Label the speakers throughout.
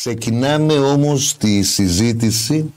Speaker 1: Ξεκινάμε όμως τη συζήτηση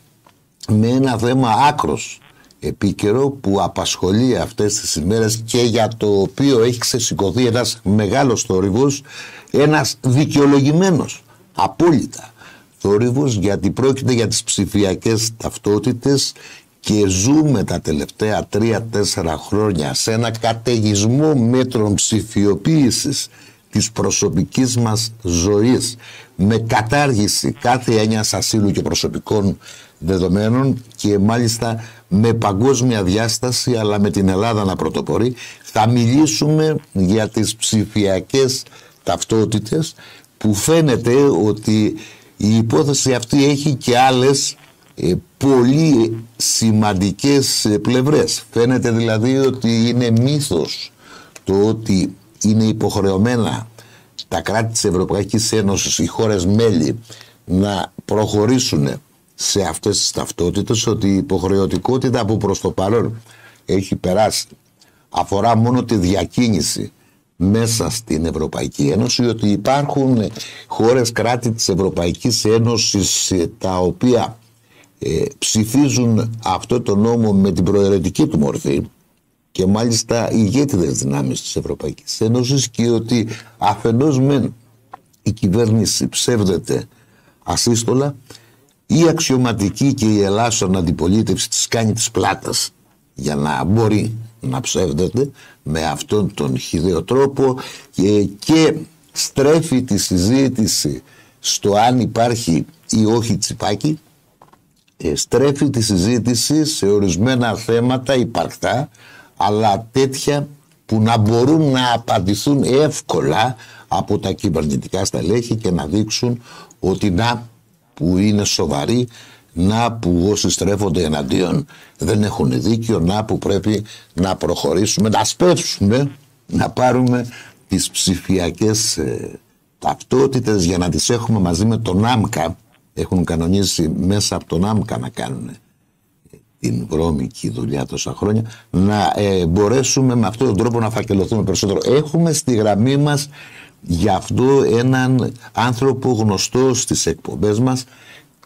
Speaker 1: με ένα θέμα άκρος επίκαιρο που απασχολεί αυτές τις ημέρες και για το οποίο έχει ξεσηκωθεί ένας μεγάλος θόρυβος, ένας δικαιολογημένος απόλυτα θόρυβος, γιατί πρόκειται για τις ψηφιακές ταυτότητες και ζούμε τα τελευταία 3-4 χρόνια σε ένα καταιγισμό μέτρων ψηφιοποίησης της προσωπικής μας ζωής, με κατάργηση κάθε έννοιας ασύλου και προσωπικών δεδομένων και μάλιστα με παγκόσμια διάσταση, αλλά με την Ελλάδα να πρωτοπορεί. Θα μιλήσουμε για τις ψηφιακές ταυτότητες, που φαίνεται ότι η υπόθεση αυτή έχει και άλλες πολύ σημαντικές πλευρές. Φαίνεται δηλαδή ότι είναι μύθος το ότι είναι υποχρεωμένα τα κράτη της Ευρωπαϊκής Ένωσης, οι χώρες μέλη, να προχωρήσουν σε αυτές τις ταυτότητες, ότι η υποχρεωτικότητα που προς το παρόν έχει περάσει αφορά μόνο τη διακίνηση μέσα στην Ευρωπαϊκή Ένωση, ότι υπάρχουν χώρες κράτη της Ευρωπαϊκής Ένωσης τα οποία ψηφίζουν αυτό το νόμο με την προαιρετική του μορφή και μάλιστα ηγέτιδες δυνάμεις της Ευρωπαϊκής Ένωσης, και ότι αφενός μεν η κυβέρνηση ψεύδεται ασύστολα, η αξιωματική και η ελάσσον αντιπολίτευση της κάνει της πλάτας για να μπορεί να ψεύδεται με αυτόν τον χυδαίο τρόπο και στρέφει τη συζήτηση στο αν υπάρχει ή όχι τσιπάκι, στρέφει τη συζήτηση σε ορισμένα θέματα υπαρκτά, αλλά τέτοια που να μπορούν να απαντηθούν εύκολα από τα κυβερνητικά στελέχη και να δείξουν ότι να που είναι σοβαροί, να που όσοι στρέφονται εναντίον δεν έχουν δίκιο, να που πρέπει να προχωρήσουμε, να σπεύσουμε, να πάρουμε τις ψηφιακές ταυτότητες για να τις έχουμε μαζί με τον ΆΜΚΑ. Έχουν κανονίσει μέσα από τον ΆΜΚΑ να κάνουν την βρώμικη δουλειά τόσα χρόνια, να μπορέσουμε με αυτόν τον τρόπο να φακελωθούμε περισσότερο. Έχουμε στη γραμμή μας γι' αυτό έναν άνθρωπο γνωστό στις εκπομπές μας,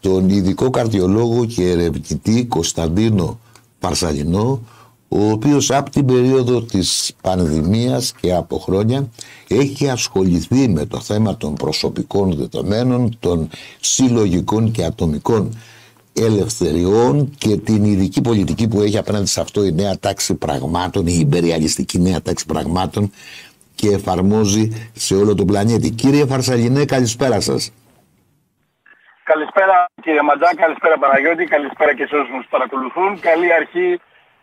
Speaker 1: τον ειδικό καρδιολόγο και ερευνητή Κωνσταντίνο Φαρσαλινό, ο οποίος από την περίοδο της πανδημίας και από χρόνια έχει ασχοληθεί με το θέμα των προσωπικών δεδομένων, των συλλογικών και ατομικών ελευθεριών και την ειδική πολιτική που έχει απέναντι σε αυτό η νέα τάξη πραγμάτων, η υπεριαλιστική νέα τάξη πραγμάτων, και εφαρμόζει σε όλο τον πλανήτη. Κύριε Φαρσαλινέ, καλησπέρα σας.
Speaker 2: Καλησπέρα κύριε Μαντζά, καλησπέρα Παναγιώτη, καλησπέρα και σε όσους μας παρακολουθούν. Καλή αρχή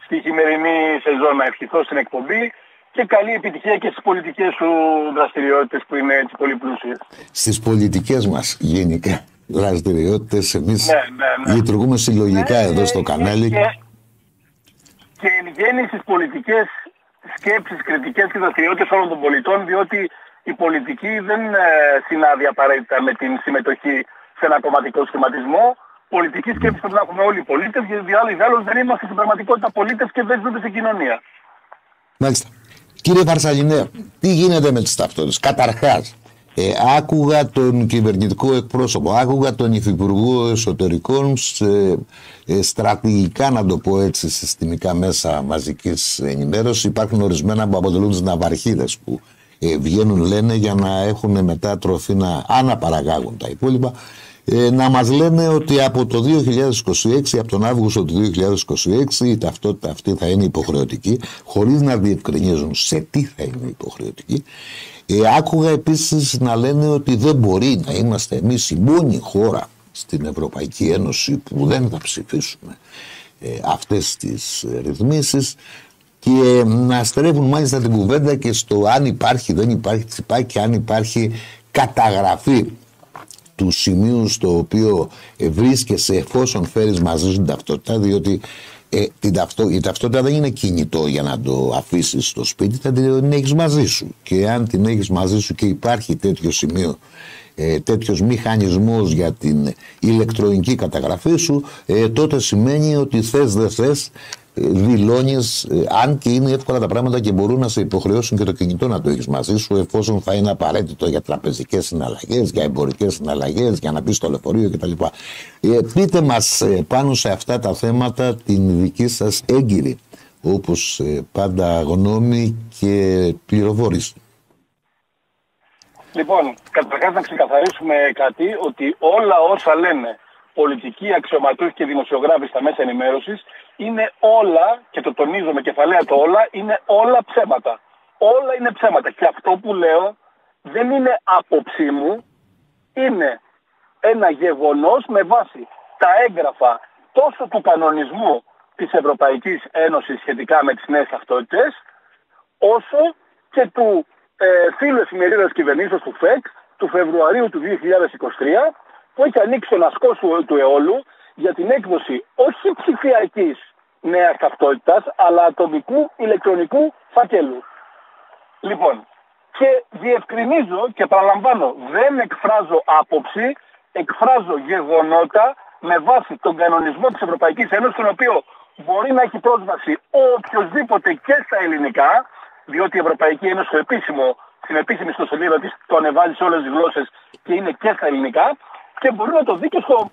Speaker 2: στη χειμερινή σεζόν να ευχηθώ στην εκπομπή και καλή επιτυχία και στις πολιτικές σου δραστηριότητες που είναι έτσι πολύ πλούσιες. Στις
Speaker 1: πολιτικές μας γενικά δραστηριότητες εμείς λειτουργούμε συλλογικά εδώ στο κανάλι.
Speaker 2: Και εν γέννη στις πολιτικές σκέψεις, κριτικές και δραστηριότητες όλων των πολιτών, διότι η πολιτική δεν συνάδει απαραίτητα με την συμμετοχή σε ένα κομματικό σχηματισμό. Πολιτική σκέψη πρέπει να έχουμε όλοι οι πολίτες, γιατί άλλως δεν είμαστε στην πραγματικότητα πολίτες και δεν ζούμε σε κοινωνία.
Speaker 1: Μάλιστα. Κύριε Φαρσαλινέ, τι γίνεται με τις ταυτότητες? Καταρχάς, άκουγα τον κυβερνητικό εκπρόσωπο, άκουγα τον υφυπουργό εσωτερικών στρατηγικά, να το πω έτσι, συστημικά μέσα μαζικής ενημέρωσης. Υπάρχουν ορισμένα που αποτελούν τις ναυαρχίδες που βγαίνουν, λένε, για να έχουν μετά τροφή να αναπαραγάγουν τα υπόλοιπα. Να μας λένε ότι από το 2026, από τον Αύγουστο του 2026, η ταυτότητα αυτή θα είναι υποχρεωτική, χωρίς να διευκρινίζουν σε τι θα είναι υποχρεωτική. Άκουγα επίσης να λένε ότι δεν μπορεί να είμαστε εμείς η μόνη χώρα στην Ευρωπαϊκή Ένωση που δεν θα ψηφίσουμε αυτές τις ρυθμίσεις, και να στρέφουν μάλιστα την κουβέντα και στο αν υπάρχει, δεν υπάρχει τσιπάκι, αν υπάρχει καταγραφή του σημείου στο οποίο βρίσκεσαι εφόσον φέρεις μαζί σου την ταυτότητα, διότι η ταυτότητα δεν είναι κινητό για να το αφήσεις στο σπίτι, θα την έχεις μαζί σου, και αν την έχεις μαζί σου και υπάρχει τέτοιο σημείο, τέτοιος μηχανισμός για την ηλεκτρονική καταγραφή σου, τότε σημαίνει ότι θες δεν θες δηλώνεις, αν και είναι εύκολα τα πράγματα και μπορούν να σε υποχρεώσουν και το κινητό να το έχεις μαζί σου, εφόσον θα είναι απαραίτητο για τραπεζικές συναλλαγές, για εμπορικές συναλλαγές, για να μπεις στο λεωφορείο κτλ. Πείτε μας πάνω σε αυτά τα θέματα την δική σας έγκυρη, όπως πάντα, γνώμη και πληροφόρηση.
Speaker 2: Λοιπόν, καταρχάς να ξεκαθαρίσουμε κάτι, ότι όλα όσα λένε πολιτικοί, αξιωματούχοι και δημοσιογράφοι στα μέσα ενημέρωσης είναι όλα, και το τονίζω με κεφαλαία το όλα, είναι όλα ψέματα. Όλα είναι ψέματα. Και αυτό που λέω δεν είναι άποψή μου, είναι ένα γεγονός με βάση τα έγγραφα τόσο του κανονισμού της Ευρωπαϊκής Ένωσης σχετικά με τις νέες ταυτότητες, όσο και του φίλου εφημερίδας κυβερνήσεως του ΦΕΚ του Φεβρουαρίου του 2023, που έχει ανοίξει τον ασκό του αιώλου για την έκδοση όχι ψηφιακής νέας ταυτότητας, αλλά ατομικού ηλεκτρονικού φακέλου. Λοιπόν, και διευκρινίζω και παραλαμβάνω, δεν εκφράζω άποψη, εκφράζω γεγονότα με βάση τον κανονισμό της Ευρωπαϊκής Ένωσης, τον οποίο μπορεί να έχει πρόσβαση οποιοσδήποτε και στα ελληνικά, διότι η Ευρωπαϊκή Ένωση στην επίσημη ιστοσελίδα της το ανεβάζει σε όλες τις γλώσσες και είναι και στα ελληνικά, και μπορεί να το δει και στο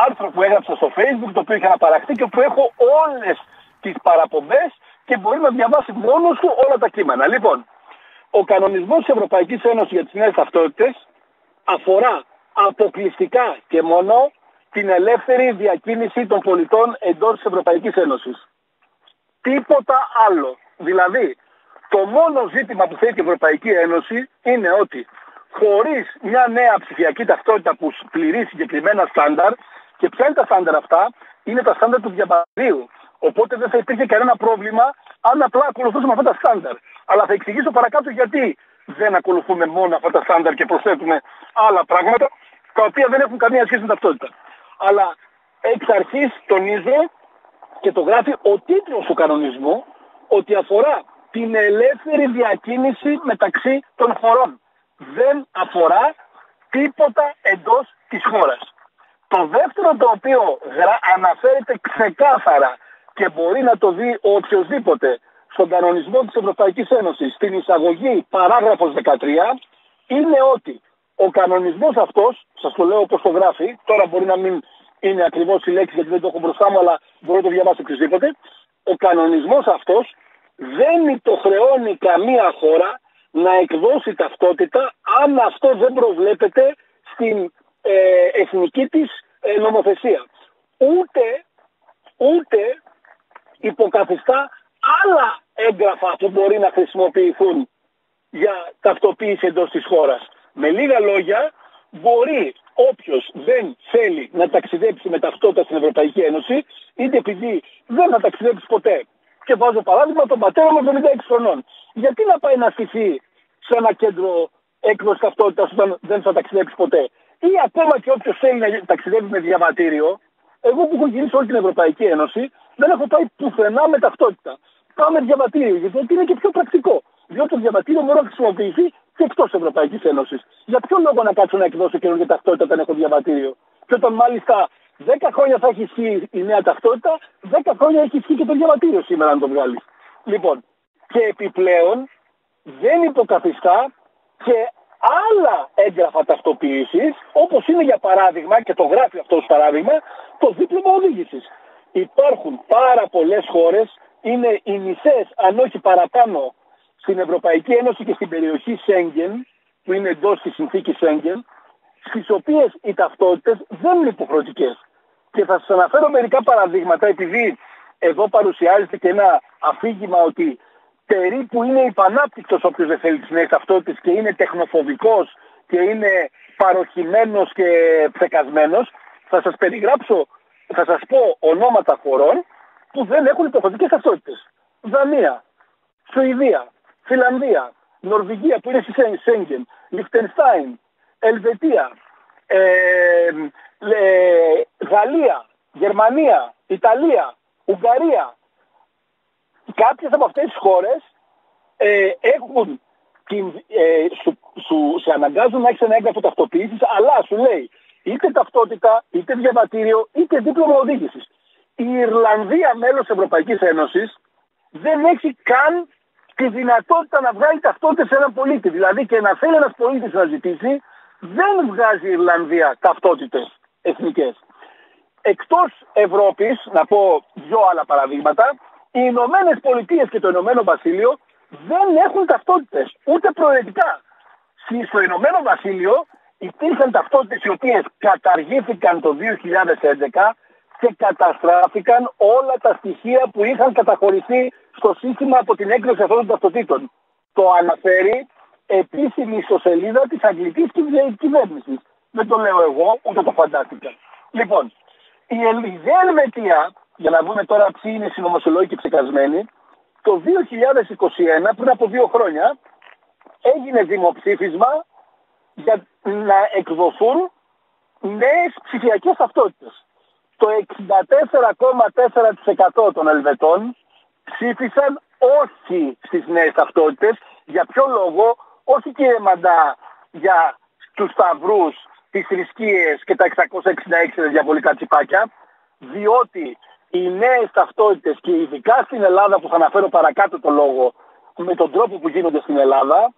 Speaker 2: άρθρο που έγραψα στο Facebook, το οποίο είχε αναπαραχθεί και όπου έχω όλες τις παραπομπές και μπορεί να διαβάσει μόνος του όλα τα κείμενα. Λοιπόν, ο κανονισμός της Ευρωπαϊκής Ένωσης για τις νέες ταυτότητες αφορά αποκλειστικά και μόνο την ελεύθερη διακίνηση των πολιτών εντός της Ευρωπαϊκής Ένωσης. Τίποτα άλλο. Δηλαδή, το μόνο ζήτημα που θέτει η Ευρωπαϊκή Ένωση είναι ότι χωρίς μια νέα ψηφιακή ταυτότητα που πληρεί συγκεκριμένα στάνταρ, και ποια είναι τα στάνταρ αυτά, είναι τα στάνταρ του διαβατηρίου. Οπότε δεν θα υπήρχε κανένα πρόβλημα αν απλά ακολουθούσαμε αυτά τα στάνταρ. Αλλά θα εξηγήσω παρακάτω γιατί δεν ακολουθούμε μόνο αυτά τα στάνταρ και προσθέτουμε άλλα πράγματα, τα οποία δεν έχουν καμία σχέση με ταυτότητα. Αλλά εξ αρχής τονίζω, και το γράφει ο τίτλος του κανονισμού, ότι αφορά την ελεύθερη διακίνηση μεταξύ των χωρών. Δεν αφορά τίποτα εντός της χώρας. Το δεύτερο, το οποίο αναφέρεται ξεκάθαρα και μπορεί να το δει οποιοσδήποτε στον κανονισμό της Ευρωπαϊκής Ένωσης, στην εισαγωγή παράγραφος 13, είναι ότι ο κανονισμός αυτός, σας το λέω όπως το γράφει, τώρα μπορεί να μην είναι ακριβώς η λέξη γιατί δεν το έχω μπροστά μου, αλλά μπορεί να το διαβάσει οποιοσδήποτε, ο κανονισμός αυτός δεν υποχρεώνει καμία χώρα να εκδώσει ταυτότητα αν αυτό δεν προβλέπεται στην εθνική της νομοθεσία. Ούτε υποκαθιστά άλλα έγγραφα που μπορεί να χρησιμοποιηθούν για ταυτοποίηση εντός της χώρας. Με λίγα λόγια, μπορεί όποιος δεν θέλει να ταξιδέψει με ταυτότητα στην Ευρωπαϊκή Ένωση, είτε επειδή δεν θα ταξιδέψει ποτέ, και βάζω παράδειγμα τον πατέρα μου 76 χρονών, γιατί να πάει να στηθεί σε ένα κέντρο έκδοση ταυτότητας όταν δεν θα ταξιδέψει ποτέ? Ή ακόμα και όποιος θέλει να ταξιδεύει με διαβατήριο, εγώ που έχω γυρίσει όλη την Ευρωπαϊκή Ένωση, δεν έχω πάει πουθενά με ταυτότητα. Πάω με διαβατήριο, γιατί είναι και πιο πρακτικό. Διότι το διαβατήριο μπορεί να χρησιμοποιηθεί και εκτός Ευρωπαϊκής Ένωσης. Για ποιο λόγο να κάτσω να εκδώσω καινούργια ταυτότητα όταν έχω διαβατήριο? Και όταν μάλιστα 10 χρόνια θα έχει ισχύει η νέα ταυτότητα, 10 χρόνια έχει ισχύει και το διαβατήριο σήμερα, αν το βγάλει. Λοιπόν, και επιπλέον δεν υποκαθιστά και άλλα έγγραφα ταυτοποίησης, όπως είναι για παράδειγμα, και το γράφει αυτό ως παράδειγμα, το δίπλωμα οδήγησης. Υπάρχουν πάρα πολλές χώρες, είναι οι μισές, αν όχι παραπάνω, στην Ευρωπαϊκή Ένωση και στην περιοχή Σέγγεν, που είναι εντός της συνθήκης Σέγγεν, στις οποίες οι ταυτότητες δεν είναι υποχρεωτικές. Και θα σας αναφέρω μερικά παραδείγματα, επειδή εδώ παρουσιάζεται και ένα αφήγημα ότι περίπου είναι υπανάπτυκτος όποιος δεν θέλει τις νέες ταυτότητες και είναι τεχνοφοβικός και είναι παροχημένος και ψεκασμένος. Θα σας περιγράψω, θα σας πω ονόματα χωρών που δεν έχουν υποχρεωτικές ταυτότητες. Δανία, Σουηδία, Φιλανδία, Νορβηγία που είναι στη Σέγγεν, Λιχτενστάιν, Ελβετία, Γαλλία, Γερμανία, Ιταλία, Ουγγαρία. Κάποιες από αυτές τις χώρες έχουν σε αναγκάζουν να έχεις ένα έγγραφο ταυτοποίησης, αλλά σου λέει είτε ταυτότητα, είτε διαβατήριο, είτε δίπλωμα οδήγησης. η Ιρλανδία, μέλος Ευρωπαϊκής Ένωσης, δεν έχει καν τη δυνατότητα να βγάλει ταυτότητες σε έναν πολίτη. Δηλαδή και να θέλει ένας πολίτης να ζητήσει, δεν βγάζει η Ιρλανδία ταυτότητες εθνικές. Εκτός Ευρώπης, να πω δύο άλλα παραδείγματα, οι Ηνωμένες Πολιτείες και το Ηνωμένο Βασίλειο δεν έχουν ταυτότητες, ούτε προαιρετικά. Στο Ηνωμένο Βασίλειο υπήρχαν ταυτότητες οι οποίες καταργήθηκαν το 2011 και καταστράφηκαν όλα τα στοιχεία που είχαν καταχωρηθεί στο σύστημα από την έκδοση αυτών των ταυτοτήτων. Το αναφέρει επίσημη ιστοσελίδα της αγγλικής κυβέρνησης. Δεν το λέω εγώ, ούτε το φαντάστηκα. Λοιπόν, η Ελβετία, για να δούμε τώρα ποιοι είναι συνωμοσιολόγοι και ψεκασμένοι, το 2021, πριν από 2 χρόνια, έγινε δημοψήφισμα για να εκδοθούν νέες ψηφιακές ταυτότητες. Το 64,4% των Ελβετών ψήφισαν όχι στις νέες ταυτότητες. Για ποιο λόγο? Όχι, κύριε Μαντά, για τους σταυρούς, τις θρησκείες και τα 666 διαβολικά τσιπάκια, διότι οι νέες ταυτότητες, και ειδικά στην Ελλάδα, που θα αναφέρω παρακάτω το λόγο, με τον τρόπο που γίνονται στην Ελλάδα,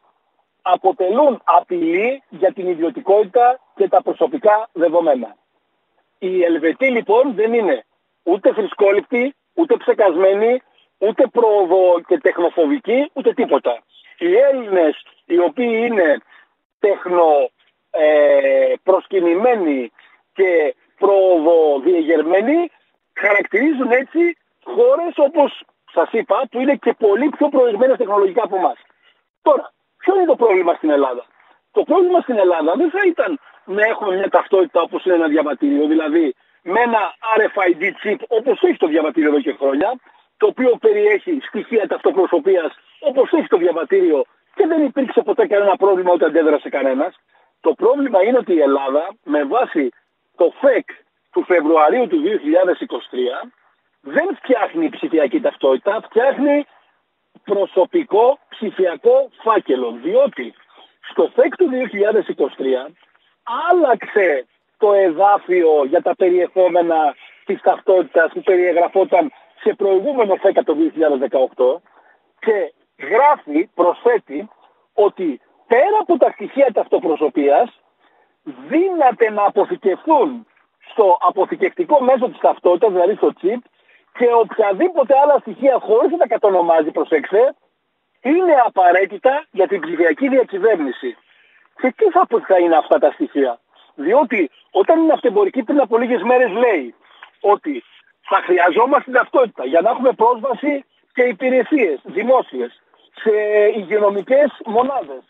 Speaker 2: αποτελούν απειλή για την ιδιωτικότητα και τα προσωπικά δεδομένα. Οι Ελβετοί λοιπόν δεν είναι ούτε θρησκόληπτοι, ούτε ψεκασμένοι, ούτε προοδο και τεχνοφοβικοί, ούτε τίποτα. Οι Έλληνες, οι οποίοι είναι τεχνοπροσκυνημένοι και προοδοδιεγερμένοι, χαρακτηρίζουν έτσι χώρες, όπως σας είπα, που είναι και πολύ πιο προηγμένες τεχνολογικά από εμάς. Τώρα, ποιο είναι το πρόβλημα στην Ελλάδα? Το πρόβλημα στην Ελλάδα δεν θα ήταν να έχουμε μια ταυτότητα όπως είναι ένα διαβατήριο, δηλαδή με ένα RFID chip όπως έχει το διαβατήριο εδώ και χρόνια, το οποίο περιέχει στοιχεία ταυτοπροσωπίας όπως έχει το διαβατήριο και δεν υπήρξε ποτέ κανένα πρόβλημα, ούτε αντέδρασε κανένας. Το πρόβλημα είναι ότι η Ελλάδα, με βάση το ΦΕΚ του Φεβρουαρίου του 2023, δεν φτιάχνει ψηφιακή ταυτότητα, φτιάχνει προσωπικό ψηφιακό φάκελο, διότι στο ΦΕΚ του 2023 άλλαξε το εδάφιο για τα περιεχόμενα της ταυτότητας που περιεγραφόταν σε προηγούμενο ΦΕΚ το 2018 και προσθέτει ότι πέρα από τα στοιχεία ταυτοπροσωπίας δύναται να αποθηκευτούν στο αποθηκευτικό μέσο της ταυτότητας, δηλαδή στο chip, και οποιαδήποτε άλλα στοιχεία χωρίς να τα κατονομάζει, προσέξτε, είναι απαραίτητα για την ψηφιακή διακυβέρνηση. Και τι θα είναι αυτά τα στοιχεία? Διότι όταν η ναυτεμπορική πριν από λίγες μέρες λέει ότι θα χρειαζόμαστε την ταυτότητα για να έχουμε πρόσβαση και υπηρεσίες δημόσιες σε υγειονομικές μονάδες,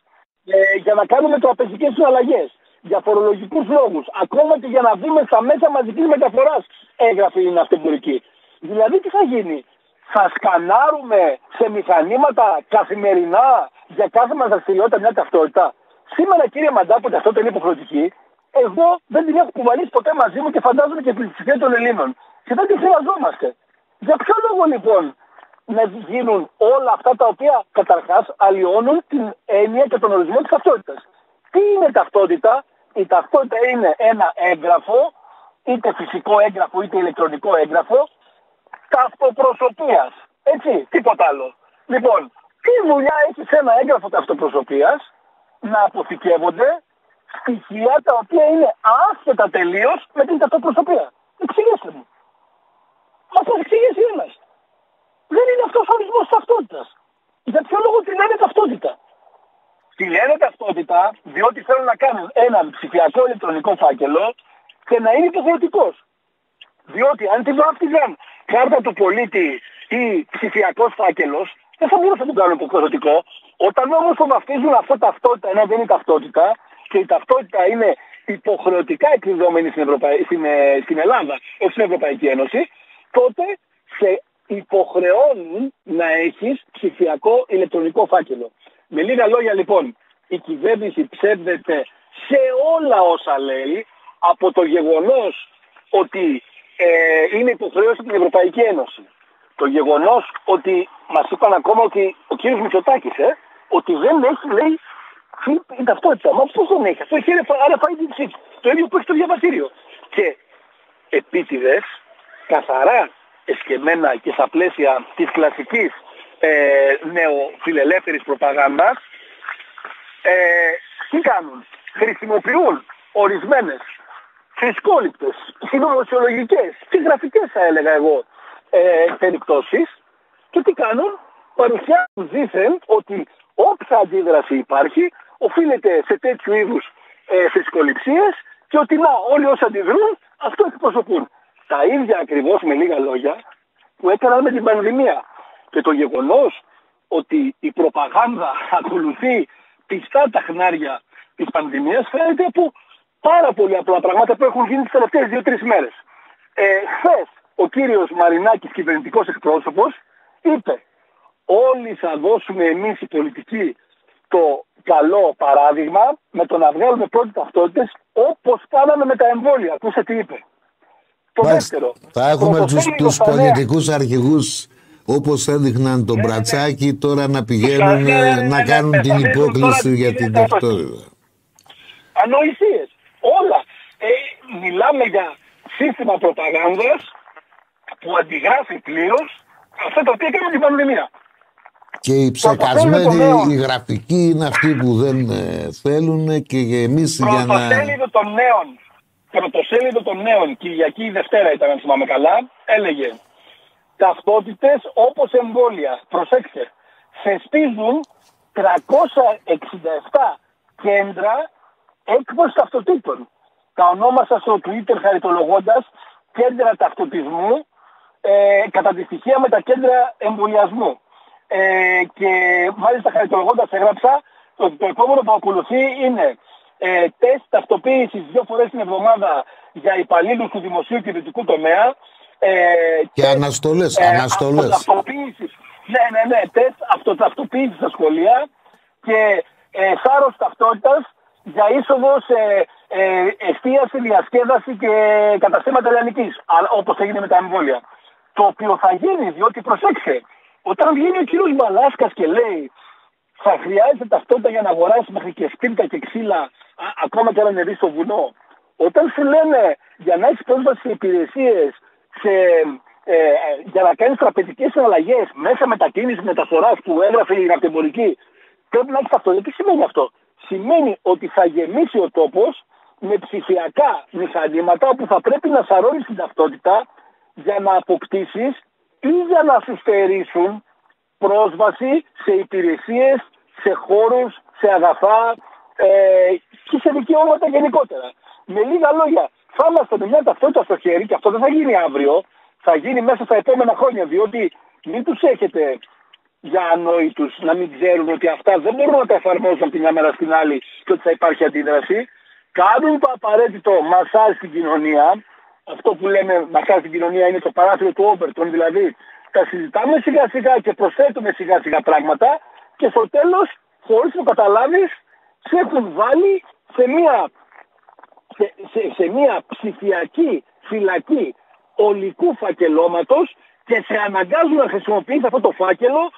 Speaker 2: για να κάνουμε τραπεζικές συναλλαγές, για φορολογικούς λόγους, ακόμα και για να δούμε στα μέσα μαζικής μεταφοράς, έγραφε η ναυτεμπορική. Δηλαδή τι θα γίνει? Θα σκανάρουμε σε μηχανήματα καθημερινά για κάθε μας δραστηριότητα μια ταυτότητα? Σήμερα, κύριε Μαντά, που η ταυτότητα είναι υποχρεωτική, εγώ δεν την έχω κουβαλήσει ποτέ μαζί μου και φαντάζομαι και την πλειοψηφία των Ελλήνων. Και δεν τη χρειαζόμαστε. Για ποιο λόγο λοιπόν να γίνουν όλα αυτά τα οποία καταρχάς αλλοιώνουν την έννοια και τον ορισμό της ταυτότητας? Τι είναι ταυτότητα? Η ταυτότητα είναι ένα έγγραφο, είτε φυσικό έγγραφο είτε ηλεκτρονικό έγγραφο, ταυτοπροσωπίας. Έτσι, τίποτα άλλο. Λοιπόν, τι δουλειά έχει σε ένα έγγραφο ταυτοπροσωπίας? Να αποθηκεύονται στοιχεία τα οποία είναι άσχετα τελείως με την ταυτοπροσωπία. Εξηγήστε μου. Μας το εξηγήσει ένας. Δεν είναι αυτός ο ορισμός ταυτότητας. Για ποιο λόγο τη λένε ταυτότητα? Τη λένε ταυτότητα διότι θέλουν να κάνουν έναν ψηφιακό ηλεκτρονικό φάκελο και να είναι υποχρεωτικός. Διότι αν την βάφτιζαν κάρτα του πολίτη ή ψηφιακός φάκελος, δεν θα μπορούσαν να τον κάνουν υποχρεωτικό. Όταν όμως το βαφτίζουν αυτό ταυτότητα, ενώ δεν είναι ταυτότητα, και η ταυτότητα είναι υποχρεωτικά εκδιδόμενη στην Ελλάδα, όχι στην Ευρωπαϊκή Ένωση, τότε σε υποχρεώνουν να έχεις ψηφιακό ηλεκτρονικό φάκελο. Με λίγα λόγια λοιπόν, η κυβέρνηση ψεύδεται σε όλα όσα λέει, από το γεγονός ότι είναι υποχρέωση την Ευρωπαϊκή Ένωση. Το γεγονός ότι μας είπαν ακόμα ότι ο κύριος Μητσοτάκης ότι δεν έχει, λέει, η ταυτότητα. Μα πώς δεν έχει? Αυτό έχει RFID chip. Το ίδιο που έχει το διαβατήριο. Και επίτηδες, καθαρά εσκεμμένα και στα πλαίσια της κλασικής νεοφιλελεύθερης προπαγάνδας, τι κάνουν? Χρησιμοποιούν ορισμένες θρησκόληπτες, συνωμοσιολογικές και γραφικές, θα έλεγα εγώ, περιπτώσεις, και τι κάνουν? Παρουσιάζουν δήθεν ότι όποια αντίδραση υπάρχει οφείλεται σε τέτοιου είδους θρησκοληψίες και ότι όλοι όσοι αντιδρούν αυτό εκπροσωπούν. Τα ίδια ακριβώς, με λίγα λόγια, που έκαναν με την πανδημία. Και το γεγονός ότι η προπαγάνδα ακολουθεί πιστά τα χνάρια της πανδημίας φαίνεται από πάρα πολύ απλά πράγματα που έχουν γίνει τις τελευταίες 2-3 μέρες. Χθες ο κύριος Μαρινάκης, κυβερνητικός εκπρόσωπος, είπε: όλοι θα δώσουμε εμείς οι πολιτικοί το καλό παράδειγμα με το να βγάλουμε πρώτοι ταυτότητες όπως κάναμε με τα εμβόλια. Ακούσε τι είπε. Το δεύτερο.
Speaker 1: Θα έχουμε τους πολιτικούς αρχηγούς, όπως έδειχναν τον Μπρατσάκη, τώρα να πηγαίνουν να κάνουν την υπόκληση για την ταυτότητα.
Speaker 2: Ανοησίες. Όλα. Μιλάμε για σύστημα προπαγάνδας που αντιγράφει πλήρως αυτά τα οποία έκανε την πανδημία.
Speaker 1: Και οι ψεκασμένοι, οι γραφικοί είναι αυτοί που δεν θέλουν και εμείς για να...
Speaker 2: Πρωτοσέλιδο των νέων, Κυριακή Δευτέρα ήταν, αν θυμάμαι καλά, έλεγε ταυτότητες όπως εμβόλια. Προσέξτε, θεσπίζουν 367 κέντρα έκδοσης ταυτοτήτων. Τα ονόμασα στο Twitter χαριτολογώντας κέντρα ταυτοτισμού κατά τη στοιχεία με τα κέντρα εμβολιασμού. Και μάλιστα χαριτολογώντας έγραψα το επόμενο που ακολουθεί είναι τεστ ταυτοποίησης 2 φορές την εβδομάδα για υπαλλήλους του δημοσίου και ιδιωτικού τομέα.
Speaker 1: Και αναστολές.
Speaker 2: Αυτοταυτοποίησης. Ναι, τεστ αυτοταυτοποίησης στα σχολεία και θάρρος ταυτότητας για είσοδο σε εστίαση, διασκέδαση και καταστήματα λιανικής, όπως έγινε με τα εμβόλια. Το οποίο θα γίνει, διότι προσέξτε, όταν βγαίνει ο κύριος Μπαλάσκας και λέει θα χρειάζεται ταυτότητα για να αγοράσει μέχρι και σπίρτα και ξύλα, ακόμα και αν ανεβεί στο βουνό. Όταν σου λένε για να έχεις πρόσβαση σε υπηρεσίες, για να κάνεις τραπεζικές συναλλαγές μέσα μετακίνησης μεταφοράς που έγραφε η ναυτεμπορική, πρέπει να έχεις ταυτότητα. Τι σημαίνει αυτό? Σημαίνει ότι θα γεμίσει ο τόπος με ψηφιακά μηχανήματα που θα πρέπει να σαρώνεις την ταυτότητα για να αποκτήσεις ή για να σου στερήσουν πρόσβαση σε υπηρεσίες, σε χώρους, σε αγαθά και σε δικαιώματα γενικότερα. Με λίγα λόγια, θα είμαστε με μια ταυτότητα στο χέρι, και αυτό δεν θα γίνει αύριο, θα γίνει μέσα στα επόμενα χρόνια, διότι μην τους έχετε για ανόητους να μην ξέρουν ότι αυτά δεν μπορούν να τα εφαρμόσουν από τη μια μέρα στην άλλη και ότι θα υπάρχει αντίδραση. Κάνουν το απαραίτητο μασάζ στην κοινωνία. Αυτό που λέμε μασάζ στην κοινωνία είναι το παράθυρο του Όμπερτον, δηλαδή τα συζητάμε σιγά σιγά και προσθέτουμε σιγά σιγά πράγματα και στο τέλος, χωρίς να το καταλάβεις, σε έχουν βάλει σε μια ψηφιακή φυλακή ολικού φακελώματος και σε αναγκάζουν να χρησιμοποιείς αυτό το φάκελο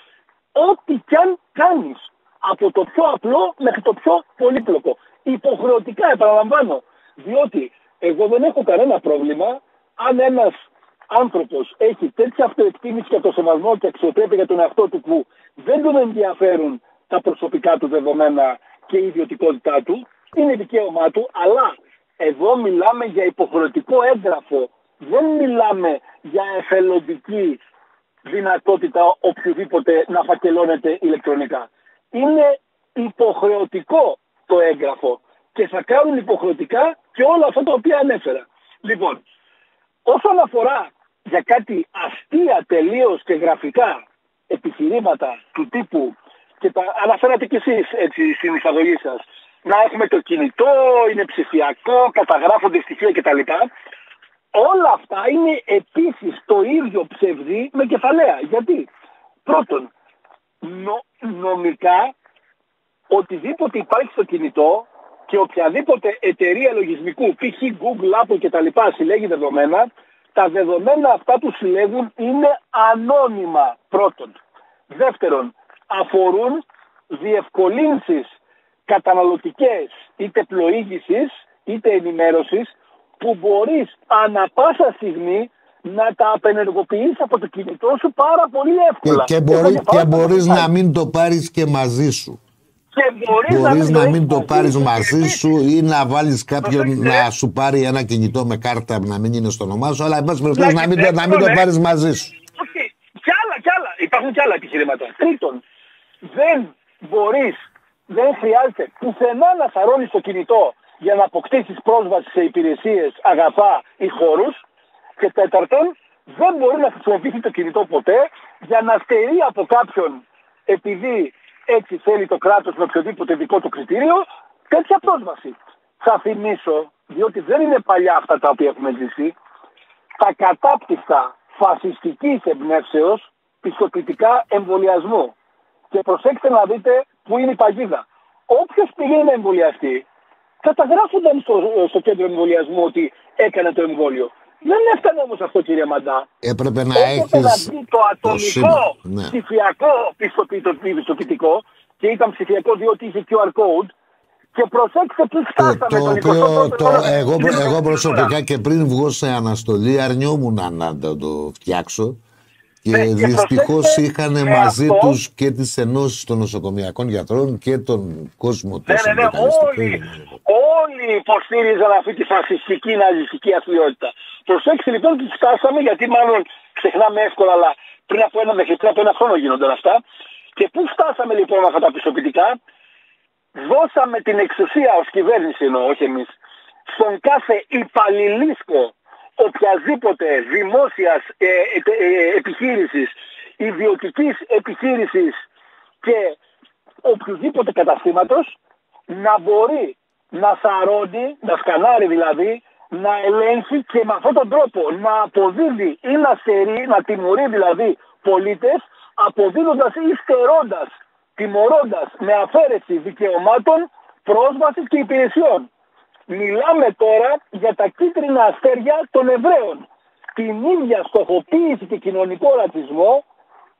Speaker 2: ό,τι κι αν κάνεις. Από το πιο απλό μέχρι το πιο πολύπλοκο. Υποχρεωτικά, επαναλαμβάνω. Διότι εγώ δεν έχω κανένα πρόβλημα αν ένας άνθρωπος έχει τέτοια αυτοεκτίμηση και αυτοσεβασμό και αξιοπρέπεια για τον εαυτό του που δεν τον ενδιαφέρουν τα προσωπικά του δεδομένα και η ιδιωτικότητά του, είναι δικαίωμά του, αλλά εδώ μιλάμε για υποχρεωτικό έγγραφο. Δεν μιλάμε για εθελοντική δυνατότητα οποιοδήποτε να φακελώνεται ηλεκτρονικά. Είναι υποχρεωτικό το έγγραφο και θα κάνουν υποχρεωτικά και όλα αυτά τα οποία ανέφερα. Λοιπόν, όσον αφορά για κάτι αστεία τελείως και γραφικά επιχειρήματα του τύπου, και τα αναφέρατε κι εσείς έτσι στην εισαγωγή σας, να έχουμε το κινητό, είναι ψηφιακό, καταγράφονται στοιχεία κτλ. Όλα αυτά είναι επίσης το ίδιο ψευδή με κεφαλαία. Γιατί? Πρώτον, νομικά οτιδήποτε υπάρχει στο κινητό και οποιαδήποτε εταιρεία λογισμικού, π.χ. Google, Apple κτλ. Συλλέγει δεδομένα, τα δεδομένα αυτά που συλλέγουν είναι ανώνυμα, πρώτον. Δεύτερον, αφορούν διευκολύνσεις καταναλωτικές, είτε πλοήγησης είτε ενημέρωσης, που μπορείς ανα πάσα στιγμή να τα απενεργοποιείς από το κινητό σου πάρα πολύ εύκολα.
Speaker 1: Και μπορείς να μην το πάρεις και μαζί σου. Μπορείς να μην το πάρεις μαζί σου ή να βάλεις κάποιον να σου πάρει ένα κινητό με κάρτα να μην είναι στο όνομά σου, αλλά εν πάση περιπτώσει να μην το πάρεις μαζί σου.
Speaker 2: Όχι. Κι άλλα. Υπάρχουν κι άλλα επιχειρήματα. Τρίτον, δεν χρειάζεται πουθενά να σαρώνεις το κινητό για να αποκτήσεις πρόσβαση σε υπηρεσίες, αγαθά ή χώρους. Και τέταρτον, δεν μπορεί να χρησιμοποιήσει το κινητό ποτέ για να στερεί από κάποιον, επειδή έτσι θέλει το κράτος με οποιοδήποτε δικό του κριτήριο, τέτοια πρόσβαση. Θα θυμίσω, διότι δεν είναι παλιά αυτά τα οποία έχουμε ζήσει, τα κατάπτυστα φασιστικής εμπνεύσεως πιστοποιητικά εμβολιασμού. Και προσέξτε να δείτε πού είναι η παγίδα. Όποιος πηγαίνει να εμβολιαστεί, καταγράφονταν στο κέντρο εμβολιασμού ότι έκανε το εμβόλιο. Δεν έφτανε όμως αυτό, κύριε Μαντά.
Speaker 1: Έπρεπε να έχεις
Speaker 2: το ατομικό ψηφιακό πιστοποιητικό και ήταν ψηφιακό διότι είχε QR code. Και προσέξτε πού φτάσαμε
Speaker 1: εγώ προσωπικά και πριν βγω σε αναστολή αρνιόμουν να το φτιάξω. Και δυστυχώς είχαν μαζί τους και τις ενώσεις των νοσοκομιακών γιατρών και τον κόσμο του συνδικαλιστικού.
Speaker 2: Όλοι υποστήριζαν αυτή τη φασιστική ναζιστική αθλειότητα. Προσέξτε λοιπόν ότι φτάσαμε, γιατί μάλλον ξεχνάμε εύκολα, αλλά πριν από ένα χρόνο γίνονταν αυτά. Και πού φτάσαμε λοιπόν αυτά τα πιστοποιητικά? Δώσαμε την εξουσία ως κυβέρνηση, όχι εμείς, στον κάθε υπαλληλίσκο οποιασδήποτε δημόσιας επιχείρησης, ιδιωτικής επιχείρησης και οποιοδήποτε καταστήματος να μπορεί να σαρώνει, να σκανάρει δηλαδή, να ελέγχει και με αυτόν τον τρόπο να αποδίδει ή να στερεί, να τιμωρεί δηλαδή πολίτες, αποδίδοντας ή στερώντας, τιμωρώντας με αφαίρεση δικαιωμάτων, πρόσβασης και υπηρεσιών. Μιλάμε τώρα για τα κίτρινα αστέρια των Εβραίων. Την ίδια στοχοποίηση και κοινωνικό ρατσισμό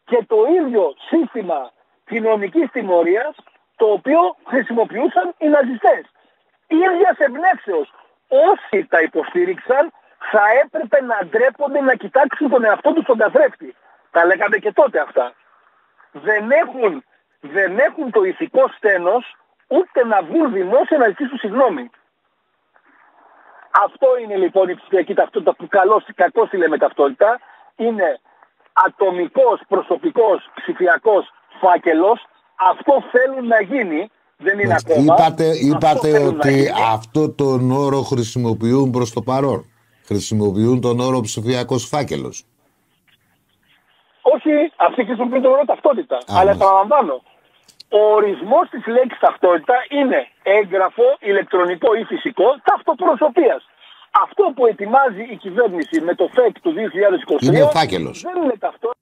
Speaker 2: και το ίδιο σύστημα κοινωνικής τιμωρίας το οποίο χρησιμοποιούσαν οι ναζιστές. Ίδιας εμπνεύσεως. Όσοι τα υποστήριξαν θα έπρεπε να ντρέπονται να κοιτάξουν τον εαυτό τους στον καθρέφτη. Τα λέγαμε και τότε αυτά. Δεν έχουν το ηθικό στένος ούτε να βγουν δημόσια να ζητήσουν συγγνώμη. Αυτό είναι λοιπόν η ψηφιακή ταυτότητα που κακώς τη λέμε ταυτότητα. Είναι ατομικός, προσωπικός, ψηφιακός φάκελος. Αυτό θέλουν να γίνει. Δεν είναι ακόμα.
Speaker 1: Είπατε ότι αυτό τον όρο χρησιμοποιούν προς το παρόν. Χρησιμοποιούν τον όρο ψηφιακός φάκελος.
Speaker 2: Όχι, αυτοί χρησιμοποιούν τον όρο ταυτότητα. Αλλά επαναλαμβάνω. Ο ορισμός της λέξης ταυτότητα είναι έγγραφο, ηλεκτρονικό ή φυσικό ταυτοπροσωπίας. Αυτό που ετοιμάζει η κυβέρνηση με το ΦΕΚ του 2023
Speaker 1: είναι φάκελος.
Speaker 2: Δεν είναι ταυτότητα.